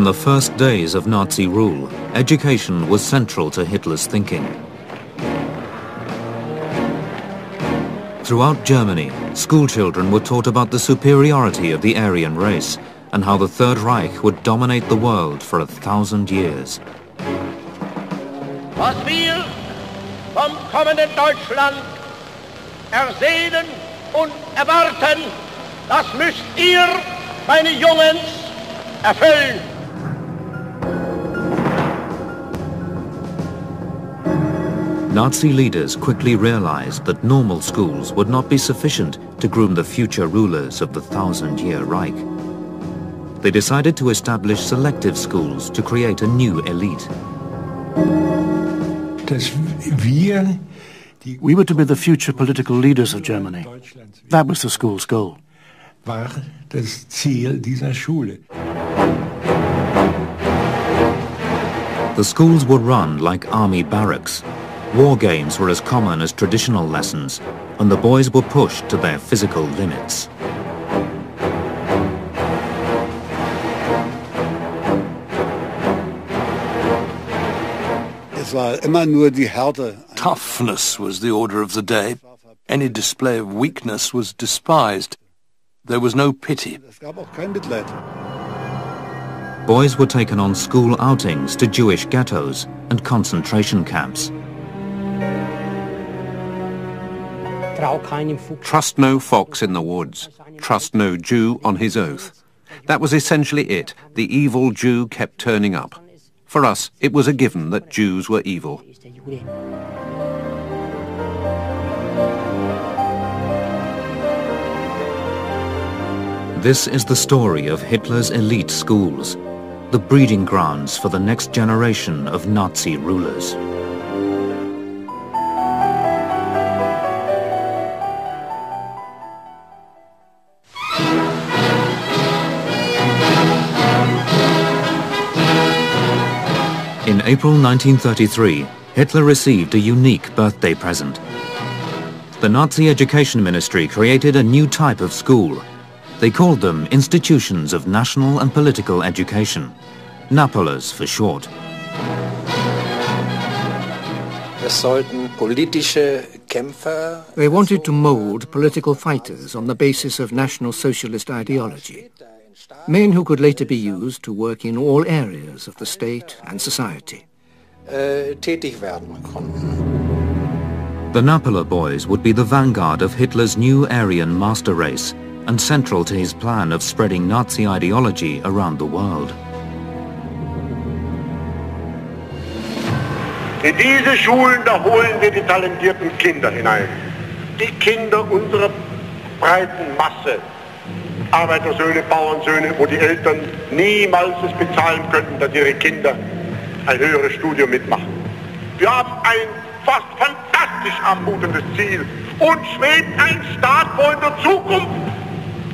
From the first days of Nazi rule, education was central to Hitler's thinking. Throughout Germany, schoolchildren were taught about the superiority of the Aryan race and how the Third Reich would dominate the world for 1,000 years. Was wir vom kommenden Deutschland ersehnen und erwarten, das müsst ihr, meine Jungens, erfüllen. Nazi leaders quickly realized that normal schools would not be sufficient to groom the future rulers of the 1,000-year Reich. They decided to establish selective schools to create a new elite. We were to be the future political leaders of Germany. That was the school's goal. The schools were run like army barracks. War games were as common as traditional lessons, and the boys were pushed to their physical limits. Toughness was the order of the day. Any display of weakness was despised. There was no pity. Boys were taken on school outings to Jewish ghettos and concentration camps. Trust no fox in the woods. Trust no Jew on his oath. That was essentially it. The evil Jew kept turning up. For us, it was a given that Jews were evil. This is the story of Hitler's elite schools, the breeding grounds for the next generation of Nazi rulers. In April 1933, Hitler received a unique birthday present. The Nazi Education Ministry created a new type of school. They called them Institutions of National and Political Education, NAPOLEs for short. They wanted to mold political fighters on the basis of National Socialist ideology. Men who could later be used to work in all areas of the state and society. The Napole boys would be the vanguard of Hitler's new Aryan master race and central to his plan of spreading Nazi ideology around the world. In diese Schulen, da holen wir die talentierten Kinder hinein. Die Kinder unserer breiten Masse. Arbeitersöhne, Bauernsöhne, wo die Eltern niemals es bezahlen könnten, dass ihre Kinder ein höheres Studium mitmachen. Wir haben ein fast fantastisch anmutendes Ziel. Uns schwebt ein Staat vor in der Zukunft,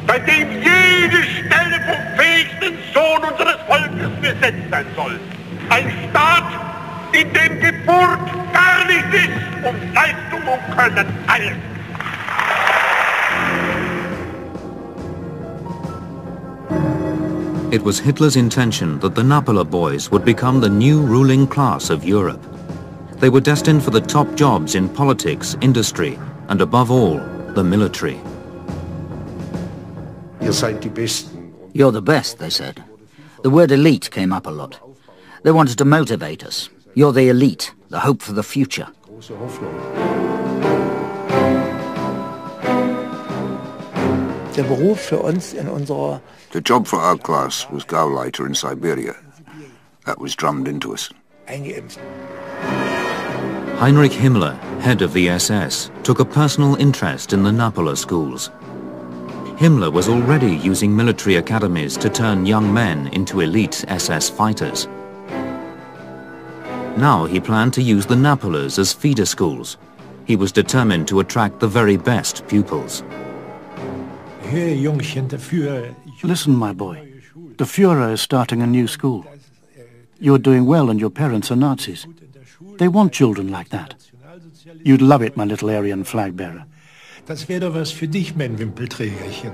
bei dem jede Stelle vom fähigsten Sohn unseres Volkes besetzt sein soll. Ein Staat, in dem Geburt gar nicht ist und Leistung und Können alles. It was Hitler's intention that the Napole boys would become the new ruling class of Europe. They were destined for the top jobs in politics, industry, and above all, the military. You're the best, they said. The word elite came up a lot. They wanted to motivate us. You're the elite, the hope for the future. The job for our class was Gauleiter in Siberia. That was drummed into us. Heinrich Himmler, head of the SS, took a personal interest in the Napole schools. Himmler was already using military academies to turn young men into elite SS fighters. Now he planned to use the Napoles as feeder schools. He was determined to attract the very best pupils. Listen, my boy. The Führer is starting a new school. You're doing well and your parents are Nazis. They want children like that. You'd love it, my little Aryan flag bearer. Das wäre doch was für dich, mein Wimpelträgerchen.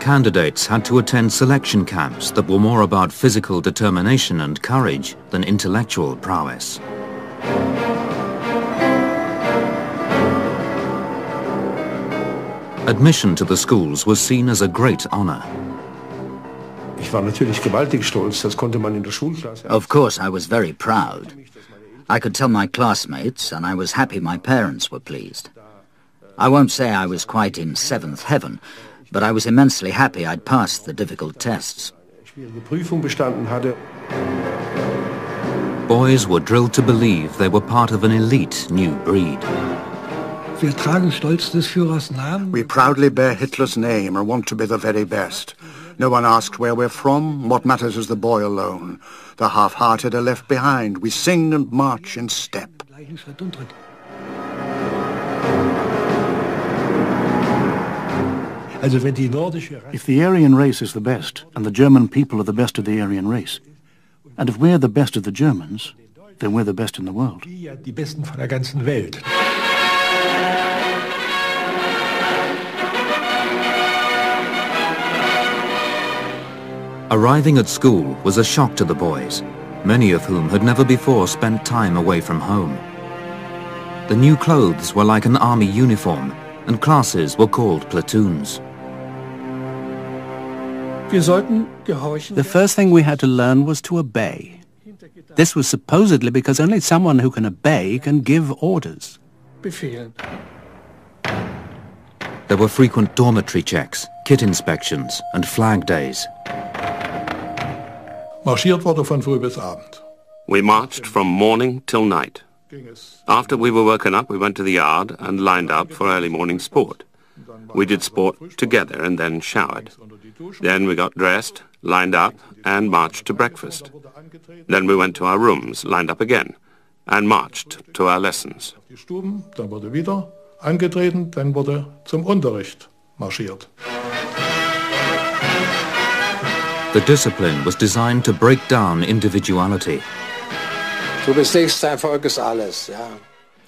candidates had to attend selection camps that were more about physical determination and courage than intellectual prowess. Admission to the schools was seen as a great honor. Of course, I was very proud. I could tell my classmates, and I was happy my parents were pleased. I won't say I was quite in seventh heaven, but I was immensely happy I'd passed the difficult tests. Boys were drilled to believe they were part of an elite new breed. We proudly bear Hitler's name and want to be the very best. No one asked where we're from. What matters is the boy alone. The half-hearted are left behind. We sing and march in step. If the Aryan race is the best, and the German people are the best of the Aryan race, and if we're the best of the Germans, then we're the best in the world. Arriving at school was a shock to the boys, many of whom had never before spent time away from home. The new clothes were like an army uniform, and classes were called platoons. The first thing we had to learn was to obey. This was supposedly because only someone who can obey can give orders. There were frequent dormitory checks, kit inspections, and flag days. We marched from morning till night. After we were woken up, we went to the yard and lined up for early morning sport. We did sport together and then showered. Then we got dressed, lined up, and marched to breakfast. Then we went to our rooms, lined up again, and marched to our lessons. The discipline was designed to break down individuality.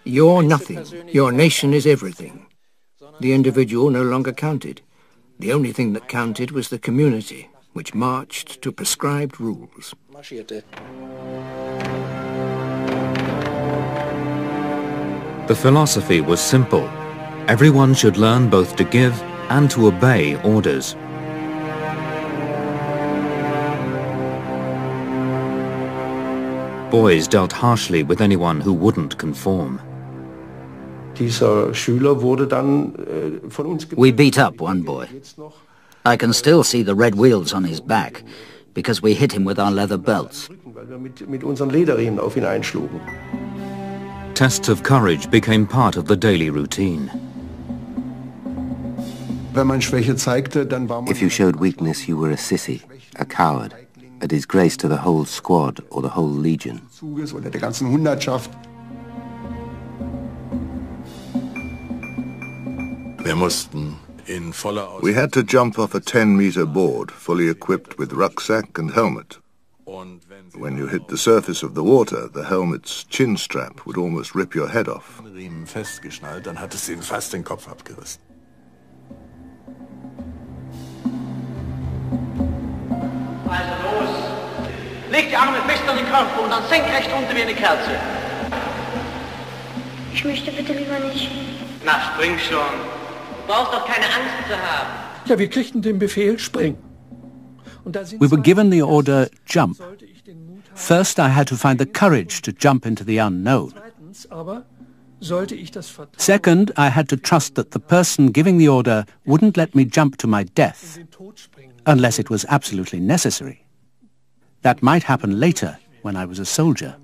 You're nothing. Your nation is everything. The individual no longer counted. The only thing that counted was the community, which marched to prescribed rules. The philosophy was simple. Everyone should learn both to give and to obey orders. Boys dealt harshly with anyone who wouldn't conform. We beat up one boy. I can still see the red wheels on his back because we hit him with our leather belts. Tests of courage became part of the daily routine. If you showed weakness, you were a sissy, a coward, a disgrace to the whole squad or the whole legion. We had to jump off a 10-meter board, fully equipped with rucksack and helmet. When you hit the surface of the water, the helmet's chin strap would almost rip your head off. Leg die Arme fest an den Körper und dann senkrecht unten wie eine Kerze. Ich möchte bitte lieber nicht. Na, spring schon. Du brauchst doch keine Angst zu haben. Ja, wir kriegten den Befehl, spring. We were given the order, jump. First, I had to find the courage to jump into the unknown. Second, I had to trust that the person giving the order wouldn't let me jump to my death, unless it was absolutely necessary. That might happen later, when I was a soldier.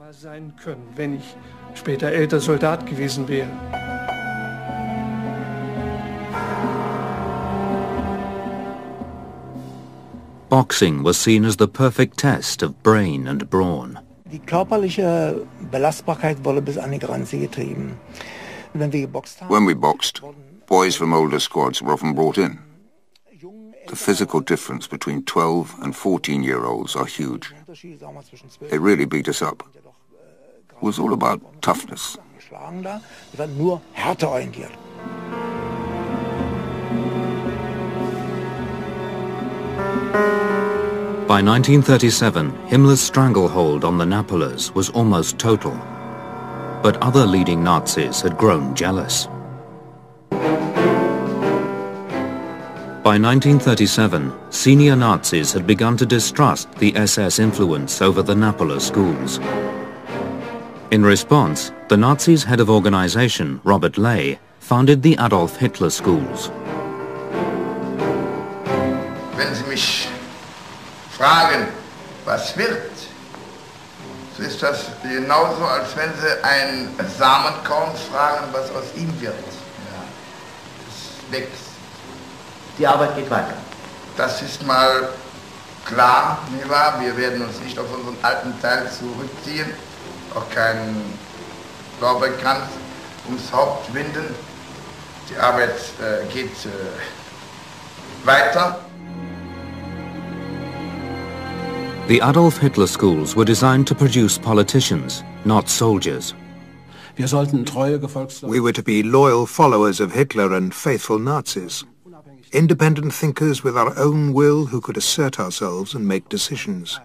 Boxing was seen as the perfect test of brain and brawn. Die körperliche Belastbarkeit wurde bis an die Grenze getrieben. When we boxed, boys from older squads were often brought in. The physical difference between 12 and 14-year-olds are huge. They really beat us up. It was all about toughness. By 1937, Himmler's stranglehold on the Napoleons was almost total. But other leading Nazis had grown jealous. By 1937, senior Nazis had begun to distrust the SS influence over the Napoleon schools. In response, the Nazis' head of organization, Robert Ley, founded the Adolf Hitler schools. Wenn Sie mich fragen, was wird, so ist das genauso, als wenn Sie ein Samenkorn fragen, was aus ihm wird. Ja, es wächst. Die Arbeit geht weiter. Das ist mal klar, nicht wahr? Wir werden uns nicht auf unseren alten Teil zurückziehen, auch keinen Lorbeerkranz ums Haupt winden. Die Arbeit geht weiter. The Adolf Hitler schools were designed to produce politicians, not soldiers. We were to be loyal followers of Hitler and faithful Nazis. Independent thinkers with our own will who could assert ourselves and make decisions.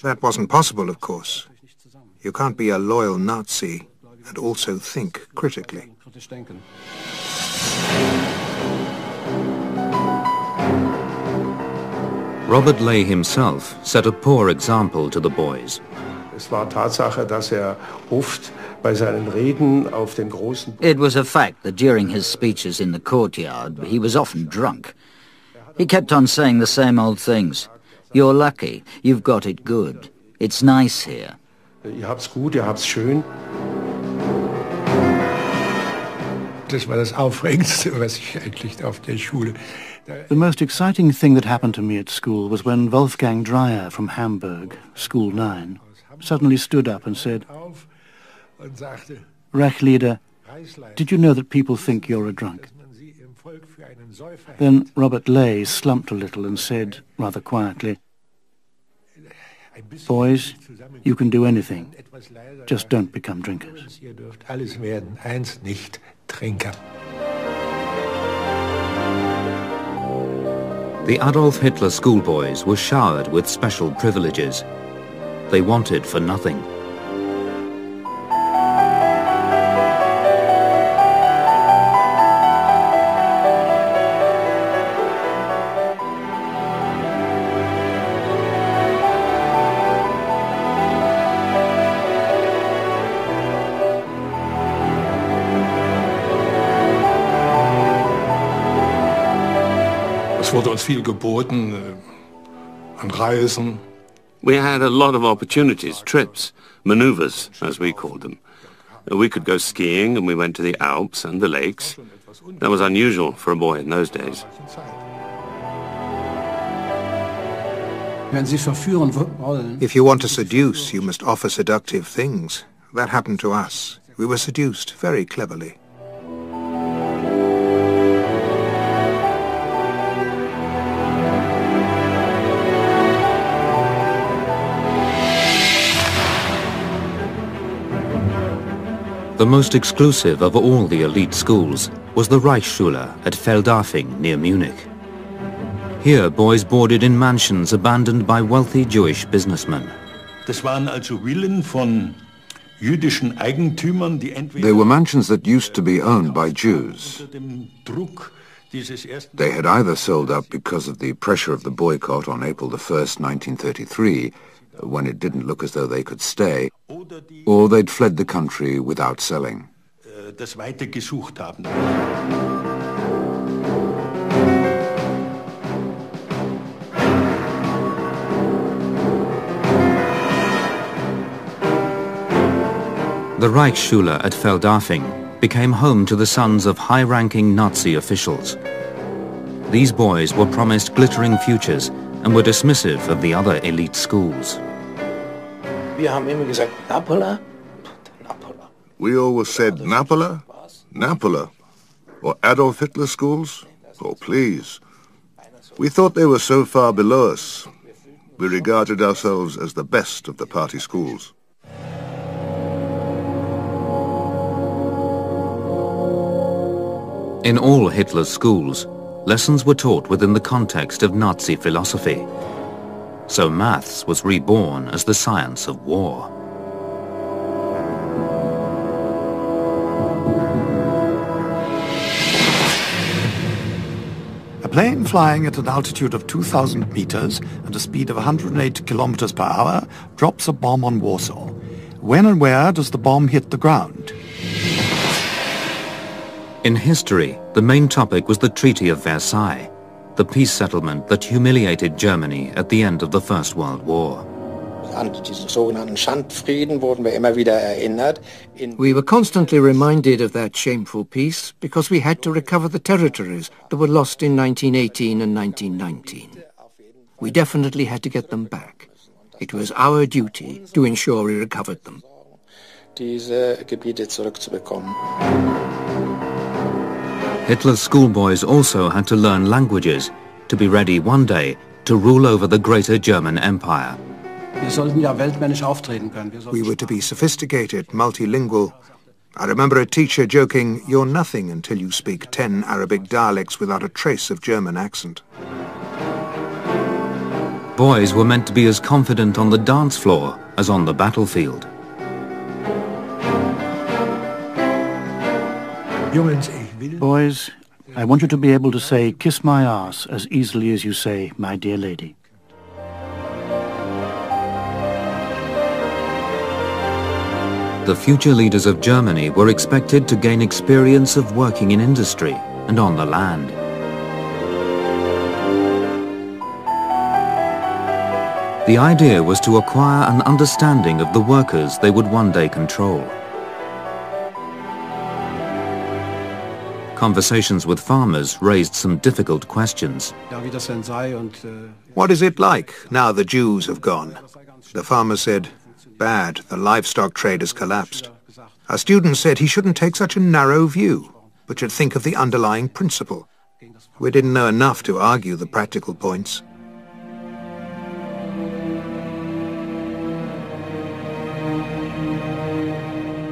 That wasn't possible, of course. You can't be a loyal Nazi and also think critically. Robert Ley himself set a poor example to the boys. It was a fact that during his speeches in the courtyard, he was often drunk. He kept on saying the same old things. You're lucky, you've got it good. It's nice here. Ihr habt's gut, ihr habt's schön. Das war das Aufregendste, was ich eigentlich auf der Schule. The most exciting thing that happened to me at school was when Wolfgang Dreyer from Hamburg, School 9, suddenly stood up and said, Reich leader, did you know that people think you're a drunk? Then Robert Ley slumped a little and said, rather quietly, boys, you can do anything, just don't become drinkers. Ihr dürft alles werden, eins nicht, Trinker. The Adolf Hitler schoolboys were showered with special privileges. They wanted for nothing. Es wurde uns viel geboten an Reisen. We had a lot of opportunities, trips, maneuvers, as we called them. We could go skiing, and we went to the Alps and the lakes. That was unusual for a boy in those days. If you want to seduce, you must offer seductive things. That happened to us. We were seduced very cleverly. The most exclusive of all the elite schools was the Reichsschule at Feldafing near Munich. Here boys boarded in mansions abandoned by wealthy Jewish businessmen. Das waren also Villen von jüdischen Eigentümern, die entweder They were mansions that used to be owned by Jews. They had either sold up because of the pressure of the boycott on April 1st, 1933, when it didn't look as though they could stay, or they'd fled the country without selling. das Weite gesucht haben. The Reichsschule at Feldafing became home to the sons of high-ranking Nazi officials. These boys were promised glittering futures and were dismissive of the other elite schools. Wir haben immer gesagt, Napola. We always said Napola, Napola, or Adolf Hitler schools, oh please. We thought they were so far below us. We regarded ourselves as the best of the party schools. In all Hitler's schools, lessons were taught within the context of Nazi philosophy. So maths was reborn as the science of war. A plane flying at an altitude of 2,000 meters and a speed of 108 kilometers per hour drops a bomb on Warsaw. When and where does the bomb hit the ground? In history, the main topic was the Treaty of Versailles, the peace settlement that humiliated Germany at the end of the First World War. We were constantly reminded of that shameful peace because we had to recover the territories that were lost in 1918 and 1919. We definitely had to get them back. It was our duty to ensure we recovered them. Hitler's schoolboys also had to learn languages to be ready one day to rule over the greater German Empire. We were to be sophisticated, multilingual. I remember a teacher joking, "You're nothing until you speak 10 Arabic dialects without a trace of German accent." Boys were meant to be as confident on the dance floor as on the battlefield. Boys, I want you to be able to say, "Kiss my ass," as easily as you say, "My dear lady." The future leaders of Germany were expected to gain experience of working in industry and on the land. The idea was to acquire an understanding of the workers they would one day control. Conversations with farmers raised some difficult questions. What is it like now the Jews have gone? The farmer said, "Bad, the livestock trade has collapsed." A student said he shouldn't take such a narrow view, but should think of the underlying principle. We didn't know enough to argue the practical points.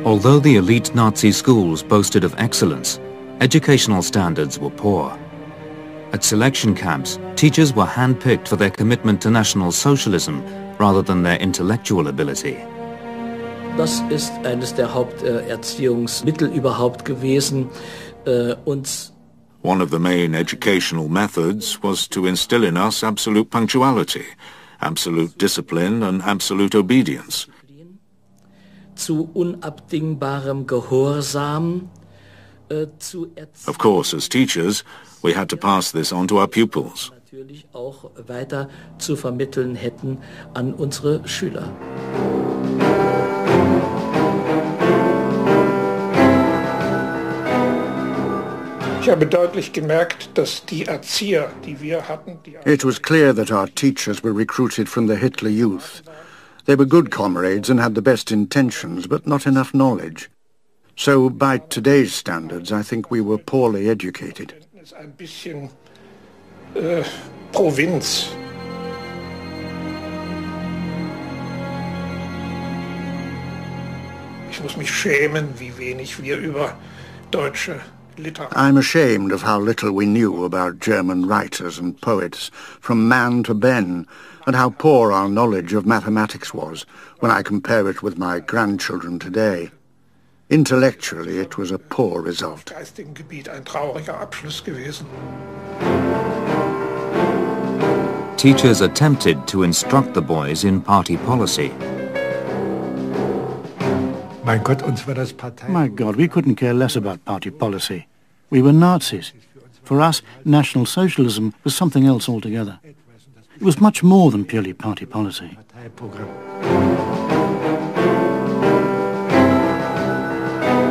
Although the elite Nazi schools boasted of excellence, educational standards were poor. At selection camps, teachers were handpicked for their commitment to National Socialism rather than their intellectual ability. Das ist eines der Haupterziehungsmittel überhaupt gewesen, uns. One of the main educational methods was to instill in us absolute punctuality, absolute discipline and absolute obedience. Zu unabdingbarem Gehorsam. Of course, as teachers, we had to pass this on to our pupils. Natürlich auch weiter zu vermitteln hätten an unsere Schüler. Ich habe deutlich gemerkt, dass die Erzieher, die wir hatten, It was clear that our teachers were recruited from the Hitler Youth. They were good comrades and had the best intentions, but not enough knowledge. So, by today's standards, I think we were poorly educated. ein bisschen Provinz. Ich muss mich schämen, wie wenig wir über deutsche Literatur. I'm ashamed of how little we knew about German writers and poets, from Man to Ben, and how poor our knowledge of mathematics was when I compare it with my grandchildren today. Intellectually, it was a poor result. Geistigen Gebiet ein trauriger Abschluss gewesen. Teachers attempted to instruct the boys in party policy. My God, we couldn't care less about party policy. We were Nazis. For us, National Socialism was something else altogether. It was much more than purely party policy.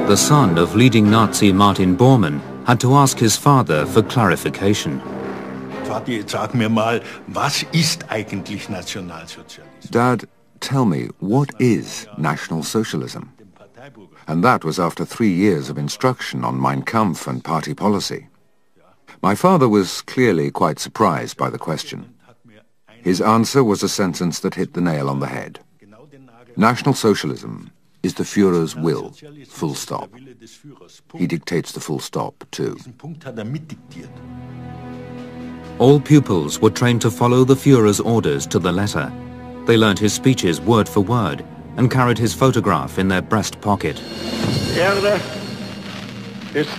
The son of leading Nazi Martin Bormann had to ask his father for clarification. Vati, jetzt sag mir mal, was ist eigentlich Nationalsozialismus? Dad, tell me, what is National Socialism? And that was after 3 years of instruction on Mein Kampf and party policy. My father was clearly quite surprised by the question. His answer was a sentence that hit the nail on the head. National Socialism is the Führer's will, full stop. He dictates the full stop, too. All pupils were trained to follow the Führer's orders to the letter. They learnt his speeches word for word and carried his photograph in their breast pocket. Die Erde ist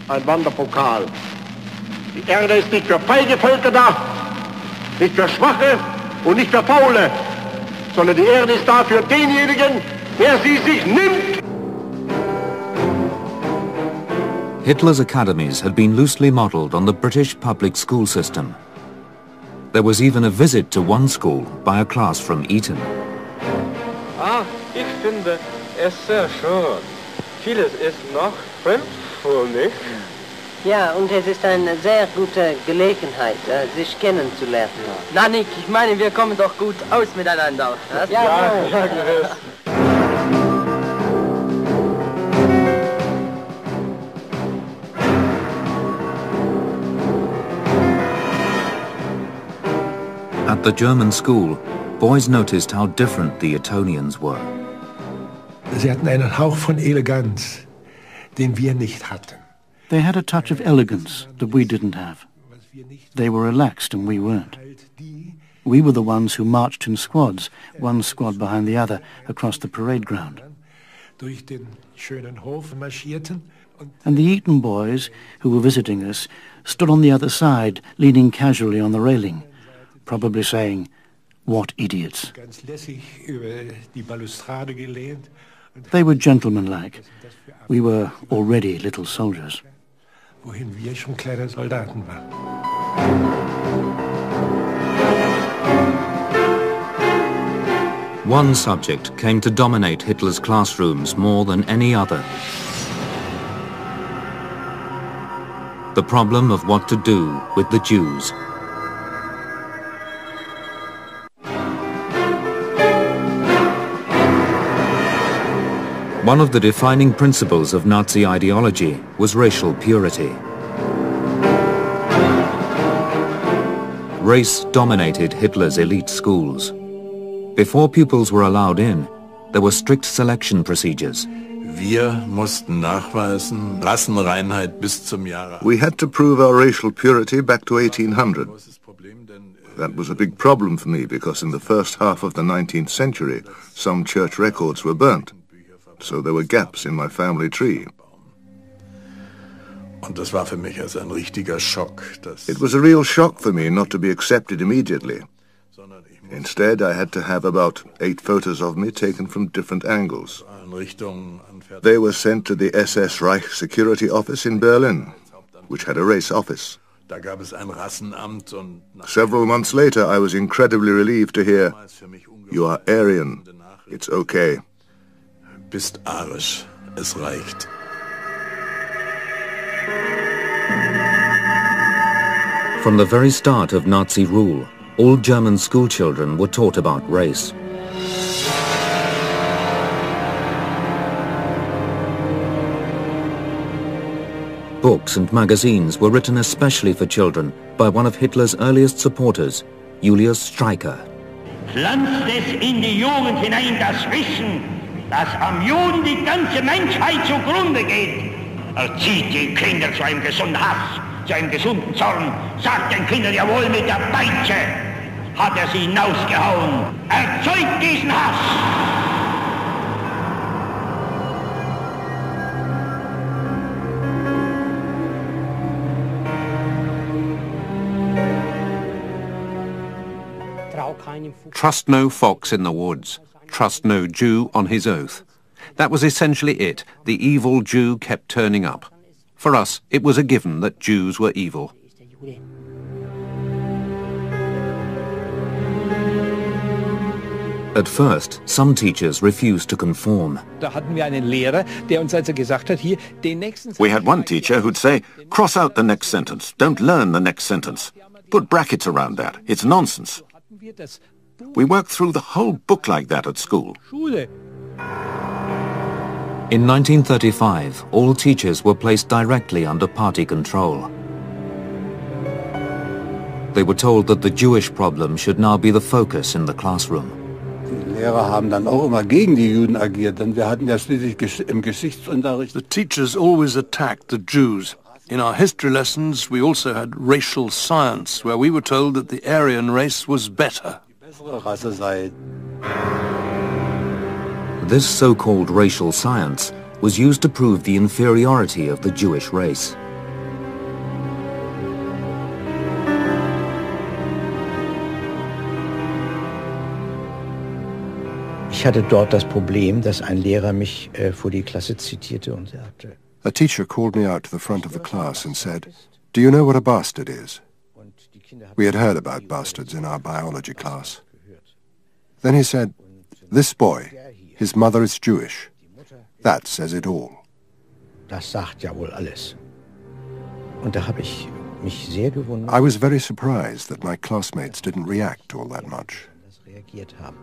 ein Wanderpokal. Die Erde ist nicht für feige Völker da, nicht für Schwache und nicht für Faule, sondern die Erde ist da für denjenigen, der sie sich nimmt. Hitler's academies had been loosely modelled on the British public school system. There was even a visit to one school by a class from Eton. Ich finde es sehr schön. Vieles ist noch fremd für mich. Ja, und es ist eine sehr gute Gelegenheit, sich kennenzulernen. Nanik, ich meine, wir kommen doch gut aus miteinander. Ja, gewiss. At the German school, boys noticed how different the Etonians were. Sie hatten einen Hauch von Eleganz, den wir nicht hatten. They had a touch of elegance that we didn't have. They were relaxed and we weren't. We were the ones who marched in squads, one squad behind the other, across the parade ground. Durch den schönen Hof marschierten. And the Eton boys, who were visiting us, stood on the other side, leaning casually on the railing, probably saying, "What idiots." Ganz lässig über die Balustrade gelehnt. They were gentlemanlike. We were already little soldiers. Wohin wir schon kleine Soldaten waren. One subject came to dominate Hitler's classrooms more than any other. The problem of what to do with the Jews. One of the defining principles of Nazi ideology was racial purity. Race dominated Hitler's elite schools. Before pupils were allowed in, there were strict selection procedures. Wir mussten nachweisen Rassenreinheit bis zum Jahre. We had to prove our racial purity back to 1800. That was a big problem for me because in the first half of the 19th century, some church records were burnt. So there were gaps in my family tree. Und das war für mich also ein richtiger Schock. It was a real shock for me not to be accepted immediately. Instead, I had to have about 8 photos of me taken from different angles. They were sent to the SS Reich Security Office in Berlin, which had a race office. Da gab es ein Rassenamt und Several months later, I was incredibly relieved to hear, "You are Aryan. It's okay." Bist arisch. Es reicht. From the very start of Nazi rule, all German schoolchildren were taught about race. Books and magazines were written especially for children by one of Hitler's earliest supporters, Julius Streicher. Pflanzt es in die Jugend hinein das Wissen, dass am Juden die ganze Menschheit zugrunde geht. Erzieht die Kinder zu einem gesunden Hass, zu einem gesunden Zorn. Sagt den Kindern jawohl mit der Peitsche. Hat sie hinausgehauen. Erzeugt diesen Hass. Trust no fox in the woods. Trust no Jew on his oath. That was essentially it. The evil Jew kept turning up. For us, it was a given that Jews were evil. At first, some teachers refused to conform. We had one teacher who'd say, "Cross out the next sentence. Don't learn the next sentence. Put brackets around that. It's nonsense." We worked through the whole book like that at school. In 1935, all teachers were placed directly under party control. They were told that the Jewish problem should now be the focus in the classroom. The teachers always attacked the Jews. In our history lessons, we also had racial science, where we were told that the Aryan race was better. This so-called racial science was used to prove the inferiority of the Jewish race. Ich hatte dort das Problem, dass ein Lehrer mich vor die Klasse zitierte und sagte. A teacher called me out to the front of the class and said, "Do you know what a bastard is?" We had heard about bastards in our biology class. Then he said, "This boy, his mother is Jewish. That says it all." Das sagt ja wohl alles. Und da habe ich mich sehr gewundert. I was very surprised that my classmates didn't react all that much. Reagiert haben.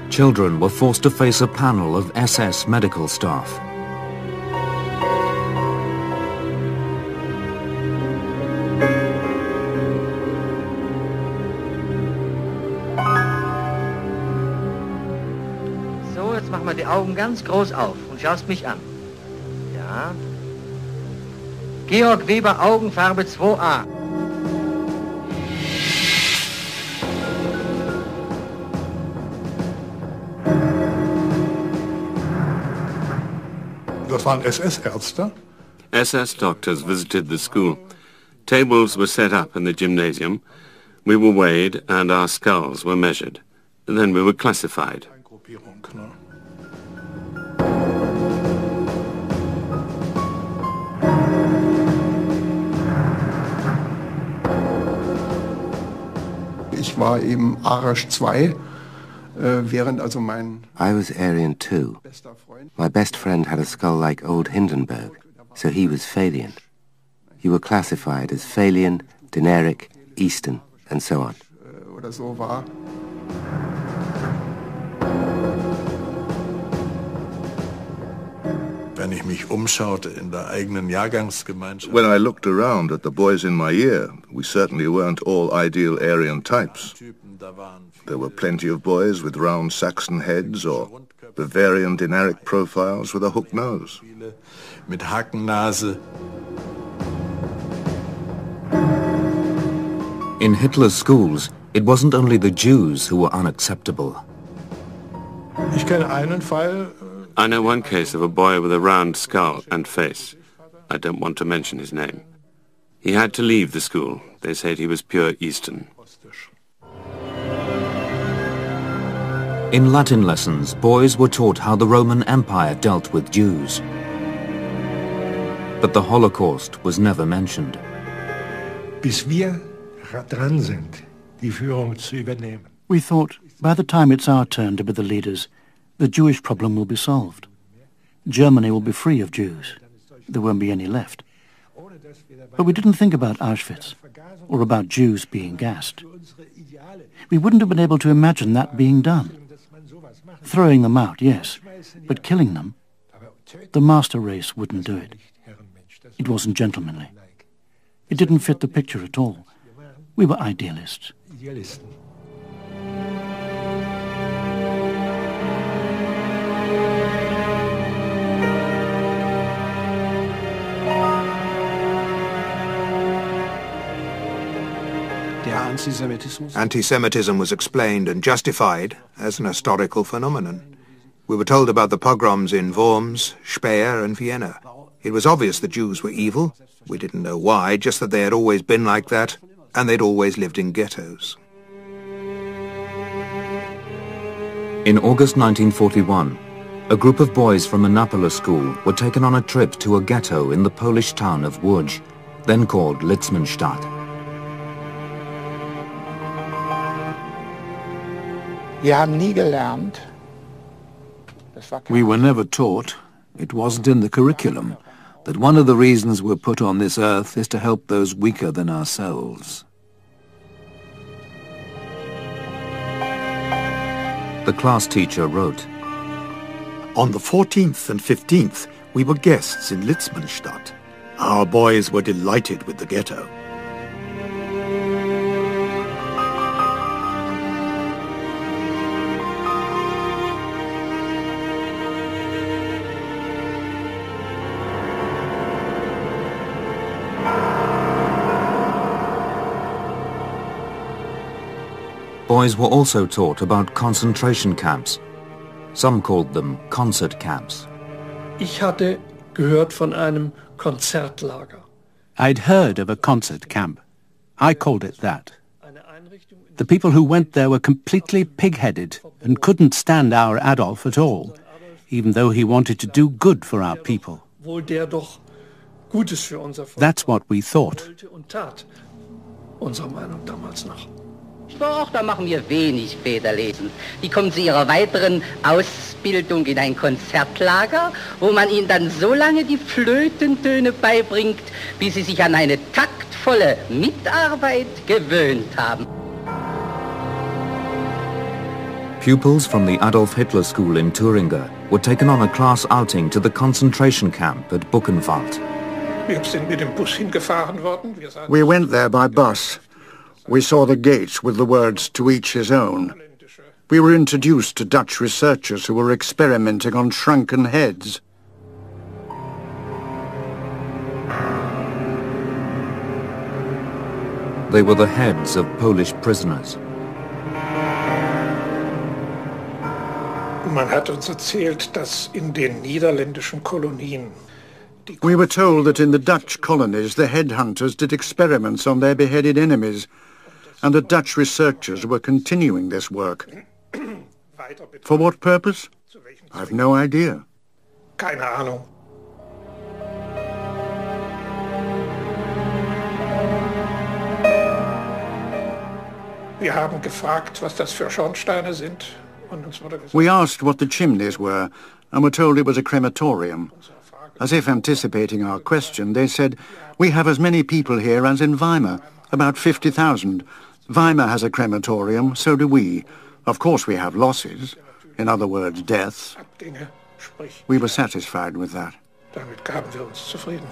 Children were forced to face a panel of SS medical staff. So, jetzt mach mal die Augen ganz groß auf und schaust mich an. Ja. Georg Weber, Augenfarbe 2a. Das waren SS-Ärzte? SS doctors visited the school. Tables were set up in the gymnasium. We were weighed and our skulls were measured. Then we were classified. Ich war eben Arisch 2. I was Aryan too. My best friend had a skull like old Hindenburg, so he was Phalian. You were classified as Phalian, Dinaric, Eastern, and so on. When I looked around at the boys in my year, we certainly weren't all ideal Aryan types. There were plenty of boys with round Saxon heads or Bavarian Dinaric profiles with a hooked nose. In Hitler's schools, it wasn't only the Jews who were unacceptable. I know one case of a boy with a round skull and face. I don't want to mention his name. He had to leave the school. They said he was pure Eastern. In Latin lessons, boys were taught how the Roman Empire dealt with Jews. But the Holocaust was never mentioned. Bis wir dran sind, die Führung zu übernehmen. We thought, by the time it's our turn to be the leaders, the Jewish problem will be solved. Germany will be free of Jews. There won't be any left. But we didn't think about Auschwitz, or about Jews being gassed. We wouldn't have been able to imagine that being done. Throwing them out, yes, but killing them, the master race wouldn't do it. It wasn't gentlemanly. It didn't fit the picture at all. We were idealists. Anti-Semitism was explained and justified as an historical phenomenon. We were told about the pogroms in Worms, Speyer and Vienna. It was obvious the Jews were evil. We didn't know why, just that they had always been like that, and they'd always lived in ghettos. In August 1941, a group of boys from Annapolis school were taken on a trip to a ghetto in the Polish town of Łódź, then called Litzmannstadt. We were never taught, it wasn't in the curriculum, that one of the reasons we're put on this earth is to help those weaker than ourselves. The class teacher wrote, "On the 14th and 15th, we were guests in Litzmannstadt. Our boys were delighted with the ghetto. boys were also taught about concentration camps. Some called them concert camps. Ich hatte gehört von einem Konzertlager. I'd heard of a concert camp. I called it that. The people who went there were completely pig-headed and couldn't stand our Adolf at all, even though he wanted to do good for our people. That's what we thought. Doch, da machen wir wenig Federlesen. Die kommen zu ihrer weiteren Ausbildung in ein Konzertlager, wo man ihnen dann so lange die Flötentöne beibringt, bis sie sich an eine taktvolle Mitarbeit gewöhnt haben. Pupils from the Adolf Hitler School in Thuringia were taken on a class outing to the concentration camp at Buchenwald. We went there by bus. We saw the gates with the words, "To each his own." We were introduced to Dutch researchers who were experimenting on shrunken heads. They were the heads of Polish prisoners. Man hat uns erzählt, dass in den niederländischen Kolonien We were told that in the Dutch colonies the headhunters did experiments on their beheaded enemies, and that Dutch researchers were continuing this work. For what purpose? I've no idea. Keine Ahnung. Wir haben gefragt, was das für Schornsteine sind. We asked what the chimneys were, and were told it was a crematorium. As if anticipating our question, they said, "We have as many people here as in Weimar, about 50,000. Weimar has a crematorium, so do we. Of course we have losses, in other words, deaths." We were satisfied with that. Damit gaben wir uns zufrieden.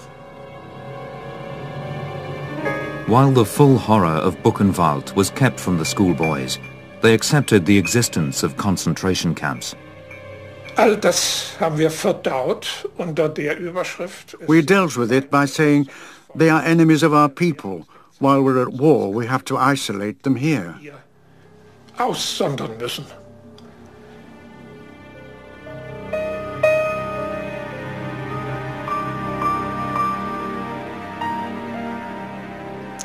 While the full horror of Buchenwald was kept from the schoolboys, they accepted the existence of concentration camps. All das haben wir verdaut unter der Überschrift. We dealt with it by saying, they are enemies of our people. While we're at war, we have to isolate them here. Aussondern müssen.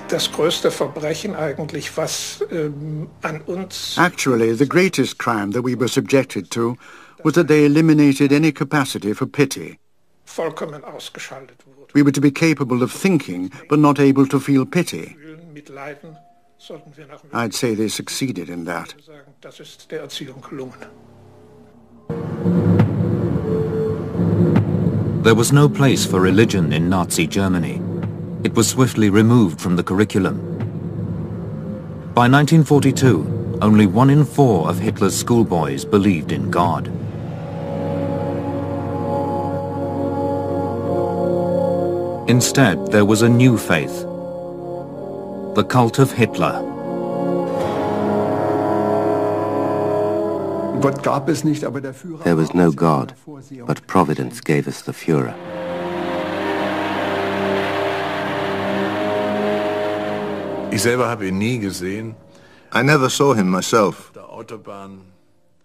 Das größte Verbrechen eigentlich, was an uns... Actually, the greatest crime that we were subjected to was that they eliminated any capacity for pity. Vollkommen ausgeschaltet wurde. We were to be capable of thinking, but not able to feel pity. Mitleiden sollten wir nach I'd say they succeeded in that. Das ist der Erziehung gelungen. There was no place for religion in Nazi Germany. It was swiftly removed from the curriculum. By 1942, only 1 in 4 of Hitler's schoolboys believed in God. Instead, there was a new faith, the cult of Hitler. There was no God, but Providence gave us the Führer. I never saw him myself.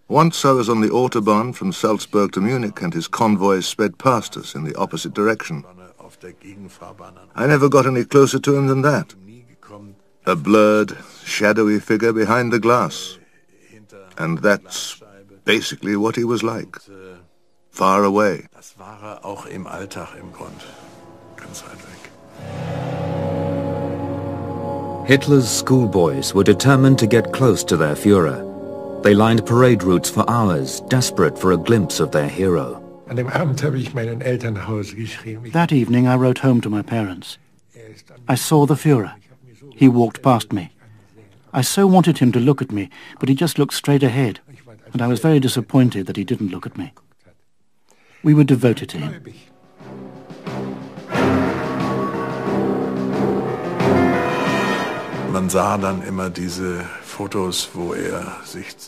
Once I was on the Autobahn from Salzburg to Munich and his convoys sped past us in the opposite direction. I never got any closer to him than that. A blurred, shadowy figure behind the glass. And that's basically what he was like. Far away. Hitler's schoolboys were determined to get close to their Führer. They lined parade routes for hours, desperate for a glimpse of their hero. That evening I wrote home to my parents. I saw the Führer. He walked past me. I so wanted him to look at me, but he just looked straight ahead, and I was very disappointed that he didn't look at me. We were devoted to him.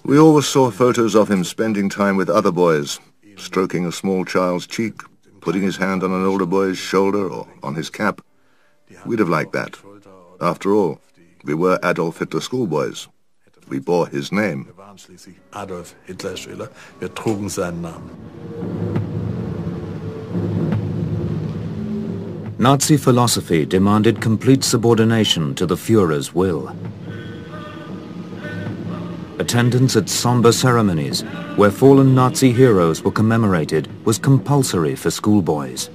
We always saw photos of him spending time with other boys, stroking a small child's cheek, putting his hand on an older boy's shoulder or on his cap. We'd have liked that. After all, we were Adolf Hitler schoolboys. We bore his name. Adolf Hitler Schüler. Wir trugen seinen Namen. Nazi philosophy demanded complete subordination to the Führer's will. Attendance at somber ceremonies, where fallen Nazi heroes were commemorated, was compulsory for schoolboys.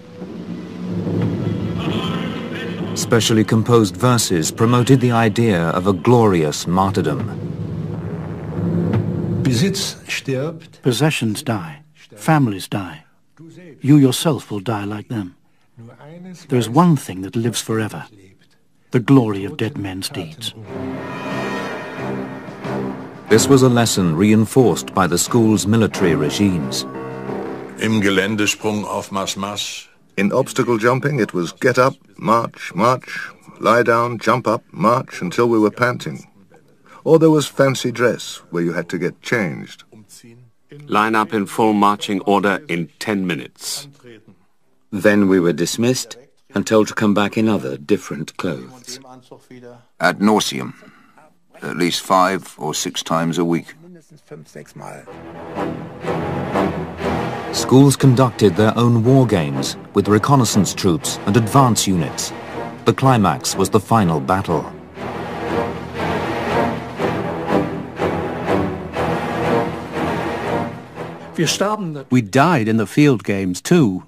Specially composed verses promoted the idea of a glorious martyrdom. Besitz stirbt. Possessions die. Families die. You yourself will die like them. There is one thing that lives forever: the glory of dead men's deeds. This was a lesson reinforced by the school's military regimes. Im Geländesprung auf Marsch, Marsch. In obstacle jumping, it was get up, march, march, lie down, jump up, march until we were panting. Or there was fancy dress, where you had to get changed. Line up in full marching order in 10 minutes. Then we were dismissed and told to come back in other, different clothes. Ad nauseam. At least 5 or 6 times a week. Schools conducted their own war games with reconnaissance troops and advance units. The climax was the final battle. We died in the field games too.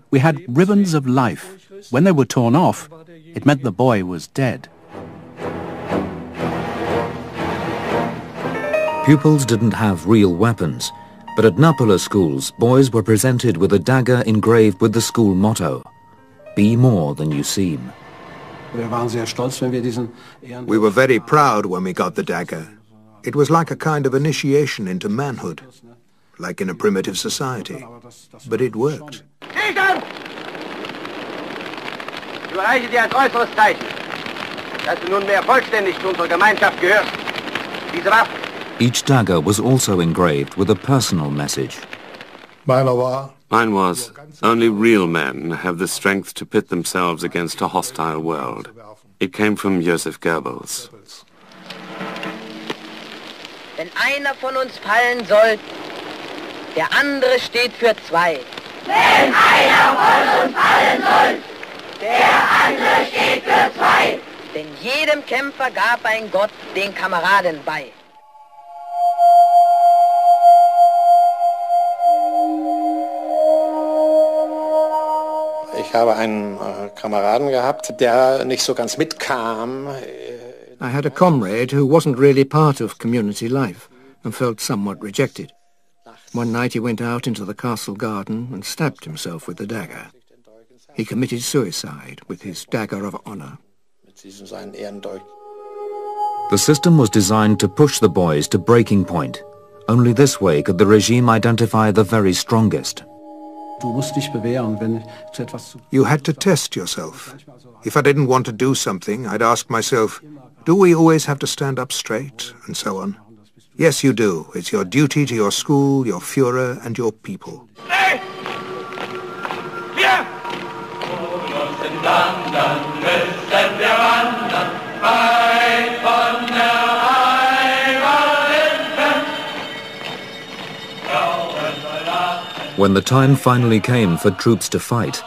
We had ribbons of life. When they were torn off, it meant the boy was dead. Pupils didn't have real weapons, but at Napola schools, boys were presented with a dagger engraved with the school motto, "Be more than you seem." We were very proud when we got the dagger. It was like a kind of initiation into manhood, like in a primitive society. But it worked. Ich überreiche dir ein äußeres Zeichen, dass du nunmehr vollständig zu unserer Gemeinschaft gehörst. Diese Waffe. Each dagger was also engraved with a personal message. Mine was, only real men have the strength to pit themselves against a hostile world. It came from Joseph Goebbels. Wenn einer von uns fallen soll, der andere steht für 2. Wenn einer von uns fallen soll, der andere steht für 2. Denn jedem Kämpfer gab ein Gott den Kameraden bei. Ich habe einen Kameraden gehabt, der nicht so ganz mitkam. I had a comrade who wasn't really part of community life and felt somewhat rejected. One night he went out into the castle garden and stabbed himself with the dagger. He committed suicide with his dagger of honor. The system was designed to push the boys to breaking point. Only this way could the regime identify the very strongest. You had to test yourself. If I didn't want to do something, I'd ask myself, do we always have to stand up straight, and so on? Yes, you do. It's your duty to your school, your Führer, and your people. Hey! Hier! When the time finally came for troops to fight,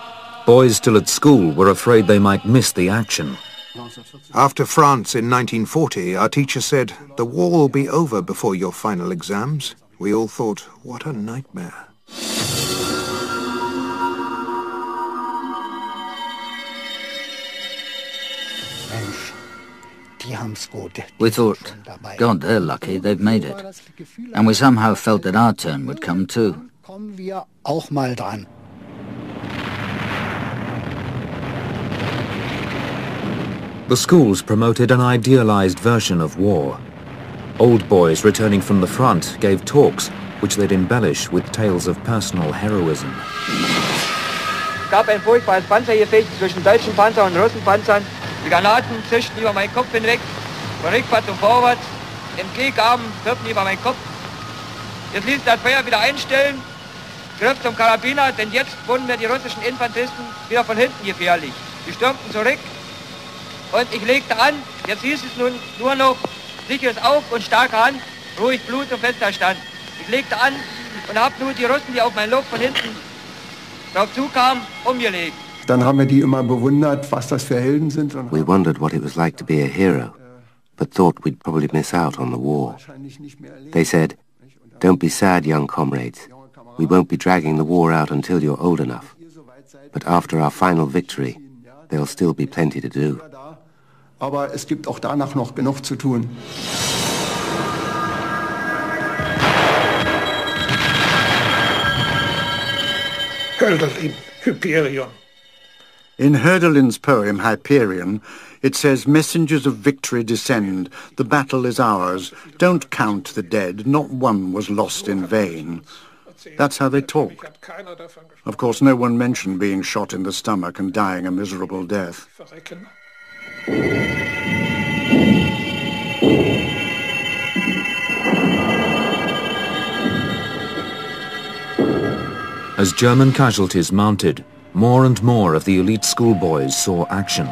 boys still at school were afraid they might miss the action. After France in 1940, our teacher said, the war will be over before your final exams. We all thought, what a nightmare. We thought, God, they're lucky, they've made it. And we somehow felt that our turn would come too. The schools promoted an idealized version of war. Old boys returning from the front gave talks, which they'd embellish with tales of personal heroism. Es gab ein furchtbares Panzergefecht zwischen deutschen Panzern und Russenpanzern. Die Granaten zischten über meinen Kopf hinweg, von rückwärts und vorwärts. Entgegengaben griffen über meinen Kopf. Jetzt ließ das Feuer wieder einstellen, griff zum Karabiner, denn jetzt wurden mir die russischen Infanteristen wieder von hinten gefährlich. Die stürmten zurück und ich legte an. Jetzt hieß es nun nur noch Sicheres Auf und starke Hand, ruhig Blut und fester Stand. Ich legte an und hab nur die Russen, die auf mein Lob von hinten drauf zukamen, umgelegt. Dann haben wir die immer bewundert, was das für Helden sind. We wondered what it was like to be a hero, but thought we'd probably miss out on the war. They said, "Don't be sad, young comrades. We won't be dragging the war out until you're old enough. But after our final victory, there'll still be plenty to do." Aber es gibt auch danach noch genug zu tun. Hölderlin, Hyperion. In Hölderlin's poem Hyperion, it says, "Messengers of victory descend, the battle is ours. Don't count the dead, not one was lost in vain." That's how they talked. Of course, no one mentioned being shot in the stomach and dying a miserable death. As German casualties mounted, more and more of the elite schoolboys saw action.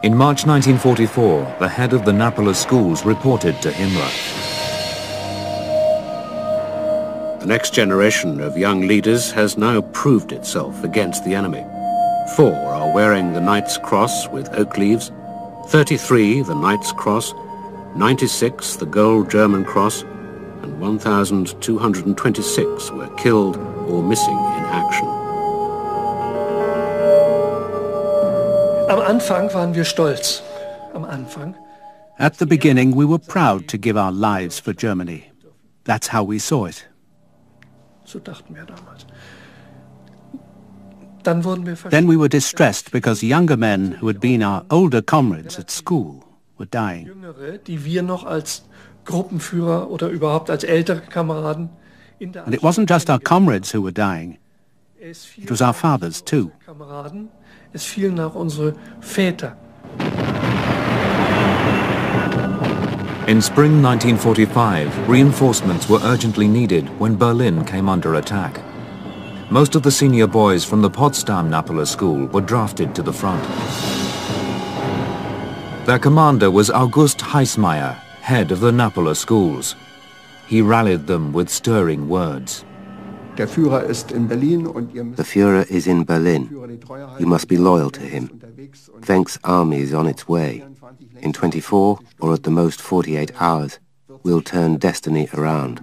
In March 1944, the head of the Napola schools reported to Himmler. The next generation of young leaders has now proved itself against the enemy. 4 are wearing the Knight's Cross with oak leaves, 33 the Knight's Cross, 96 the Gold German Cross, and 1,226 were killed or missing in action. Am Anfang waren wir stolz. Am Anfang. At the beginning, we were proud to give our lives for Germany. That's how we saw it. So dachten wir damals. Dann wurden wir Then we were distressed because younger men who had been our older comrades at school were dying. Jüngere, die wir noch als Gruppenführer oder überhaupt als ältere Kameraden in der And it wasn't just our comrades who were dying. It was our fathers too. Kameraden, es fielen auch unsere Väter. In spring 1945, reinforcements were urgently needed when Berlin came under attack. Most of the senior boys from the Potsdam Napola school were drafted to the front. Their commander was August Heissmeyer, head of the Napola schools. He rallied them with stirring words. Der Führer ist in Berlin und ihr The Führer is in Berlin. You must be loyal to him. Wenck's army is on its way. In 24, or at the most 48 hours, we'll turn destiny around.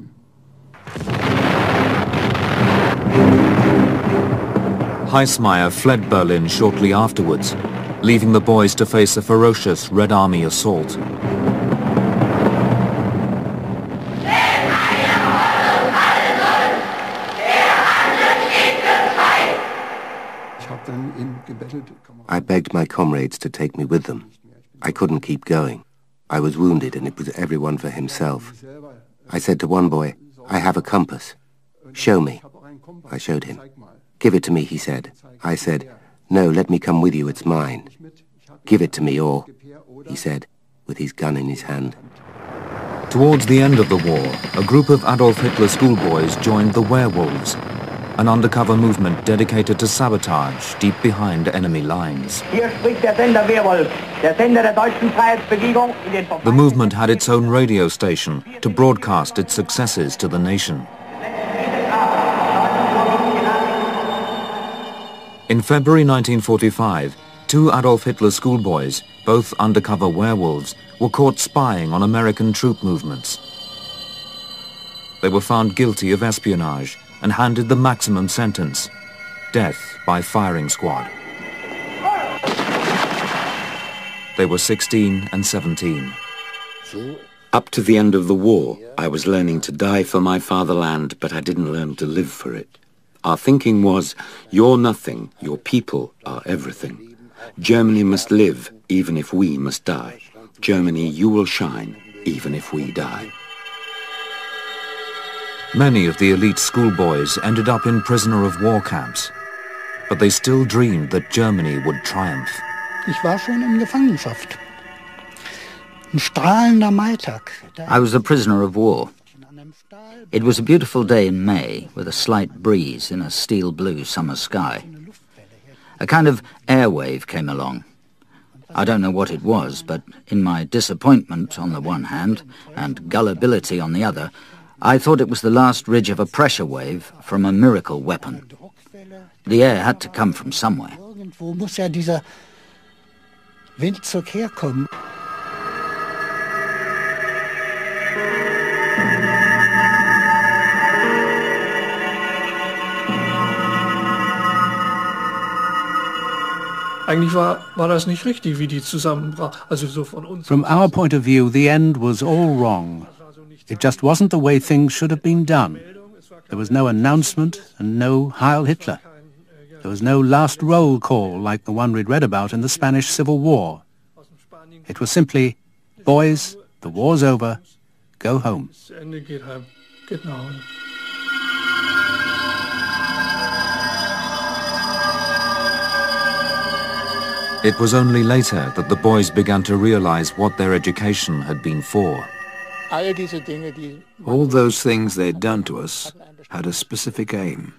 Heissmeyer fled Berlin shortly afterwards, leaving the boys to face a ferocious Red Army assault. I begged my comrades to take me with them. I couldn't keep going. I was wounded and it was everyone for himself. I said to one boy, "I have a compass. Show me." I showed him. "Give it to me," he said. I said, "No, let me come with you, it's mine." "Give it to me or," he said, with his gun in his hand. Towards the end of the war, a group of Adolf Hitler schoolboys joined the Werewolves, an undercover movement dedicated to sabotage deep behind enemy lines. Hier spricht der Sender Werwolf, der Sender der deutschen Freiheitsbewegung in den The movement had its own radio station to broadcast its successes to the nation. In February 1945, 2 Adolf Hitler schoolboys, both undercover werewolves, were caught spying on American troop movements. They were found guilty of espionage and handed the maximum sentence, death by firing squad. They were 16 and 17. Up to the end of the war, I was learning to die for my fatherland, but I didn't learn to live for it. Our thinking was, you're nothing, your people are everything. Germany must live, even if we must die. Germany, you will shine, even if we die. Many of the elite schoolboys ended up in prisoner of war camps, but they still dreamed that Germany would triumph. Ich war schon in Gefangenschaft. Ein strahlender Maitag. I was a prisoner of war. It was a beautiful day in May, with a slight breeze in a steel blue summer sky. A kind of air wave came along. I don't know what it was, but in my disappointment on the one hand and gullibility on the other, I thought it was the last ridge of a pressure wave from a miracle weapon. The air had to come from somewhere. Irgendwo muss ja dieser Windzug herkommen. Eigentlich war das nicht richtig, wie die zusammenbrach. Also so von uns. From our point of view, the end was all wrong. It just wasn't the way things should have been done. There was no announcement and no Heil Hitler. There was no last roll call like the one we'd read about in the Spanish Civil War. It was simply, boys, the war's over, go home. It was only later that the boys began to realize what their education had been for. All those things they'd done to us had a specific aim.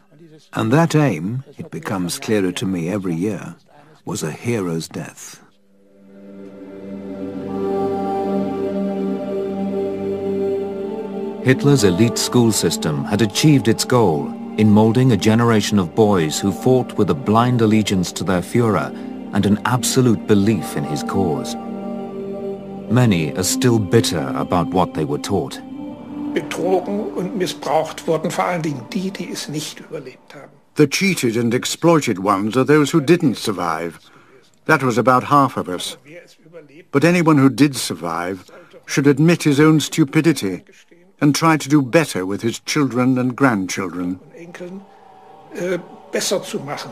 And that aim, it becomes clearer to me every year, was a hero's death. Hitler's elite school system had achieved its goal in molding a generation of boys who fought with a blind allegiance to their Führer and an absolute belief in his cause. Many are still bitter about what they were taught. Betrogen und missbraucht wurden vor allen Dingen die, die es nicht überlebt haben. The cheated and exploited ones are those who didn't survive. That was about half of us. But anyone who did survive should admit his own stupidity and try to do better with his children and grandchildren. Enkeln besser zu machen.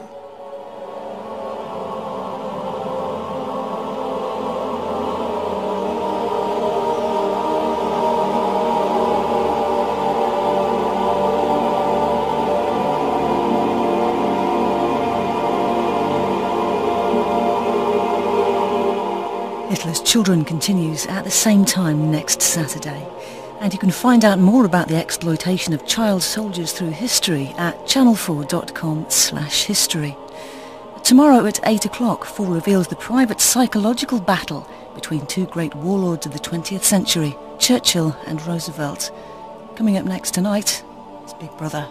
Hitler's Children continues at the same time next Saturday. And you can find out more about the exploitation of child soldiers through history at channel4.com/history. Tomorrow at 8 o'clock, 4 reveals the private psychological battle between two great warlords of the 20th century, Churchill and Roosevelt. Coming up next tonight is Big Brother.